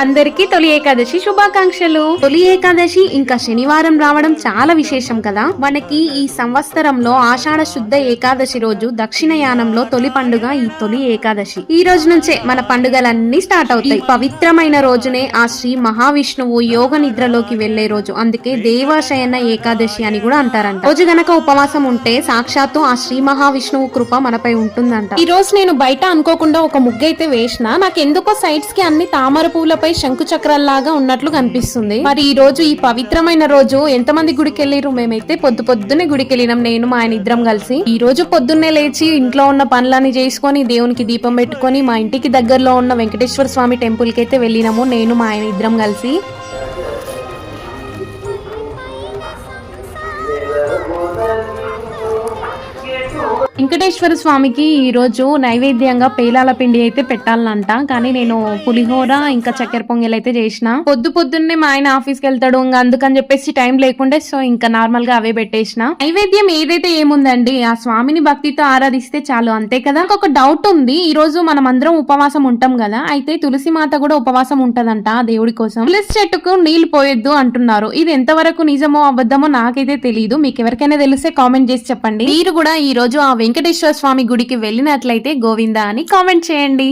అందరికీ తొలి ఏకాదశి శుభాకాంక్షలు. తొలి ఏకాదశి ఇంకా శనివారం రావడం చాలా విశేషం కదా. మనకి ఈ సంవత్సరంలో ఆషాఢ శుద్ధ ఏకాదశి రోజు దక్షిణయానంలో తొలి పండుగ ఈ తొలి ఏకాదశి. ఈ రోజు నుంచే మన పండుగలన్నీ స్టార్ట్ అవుతాయి. పవిత్రమైన రోజునే ఆ శ్రీ మహావిష్ణువు యోగ నిద్రలోకి వెళ్లే రోజు. అందుకే దేవాశయన ఏకాదశి అని కూడా అంటారంట. రోజు గనక ఉపవాసం ఉంటే సాక్షాత్తు ఆ శ్రీ మహావిష్ణువు కృప మనపై ఉంటుందంట. ఈ రోజు నేను బయట అనుకోకుండా ఒక ముగ్గు అయితే వేసిన. నాకు ఎందుకో సైడ్స్ కి అన్ని తామర పూలపై శంకు చక్రాల్లాగా ఉన్నట్లు కనిపిస్తుంది. మరి ఈ రోజు ఈ పవిత్రమైన రోజు ఎంతమంది గుడికి వెళ్ళారు? మేమైతే పొద్దున్నే గుడికి వెళ్ళినాం, నేను మా ఆయన ఇద్దరం కలిసి. ఈ రోజు పొద్దున్నే లేచి ఇంట్లో ఉన్న పనులన్నీ చేసుకొని దేవునికి దీపం పెట్టుకొని మా ఇంటికి దగ్గరలో ఉన్న వెంకటేశ్వర స్వామి టెంపుల్ కి అయితే వెళ్ళినాము, నేను మా ఆయన ఇద్దరం కలిసి. వెంకటేశ్వర స్వామికి ఈ రోజు నైవేద్యంగా పేలాల పిండి అయితే పెట్టాలంట. కానీ నేను పులిహోర ఇంకా చక్కెర పొంగల్ అయితే చేసిన. పొద్దున్నే మా ఆయన ఆఫీస్కి వెళ్తాడు, ఇంకా అందుకని చెప్పేసి టైం లేకుండే సో ఇంకా నార్మల్ గా అవే పెట్టేసిన. నైవేద్యం ఏదైతే ఏముందండి, ఆ స్వామిని భక్తితో ఆరాధిస్తే చాలు, అంతే కదా. ఒక డౌట్ ఉంది, ఈ రోజు మనం అందరం ఉపవాసం ఉంటాం కదా, అయితే తులసి మాత కూడా ఉపవాసం ఉంటదంట దేవుడి కోసం. తులసి చెట్టుకు నీళ్లు పోయొద్దు అంటున్నారు. ఇది ఎంతవరకు నిజమో అబద్ధమో నాకైతే తెలియదు. మీకు ఎవరికైనా తెలిస్తే కామెంట్ చేసి చెప్పండి. మీరు కూడా ఈ రోజు ఆ వెంకటేశ్వర స్వామి గుడికి వెళ్ళినట్లయితే గోవిందా అని కామెంట్ చేయండి.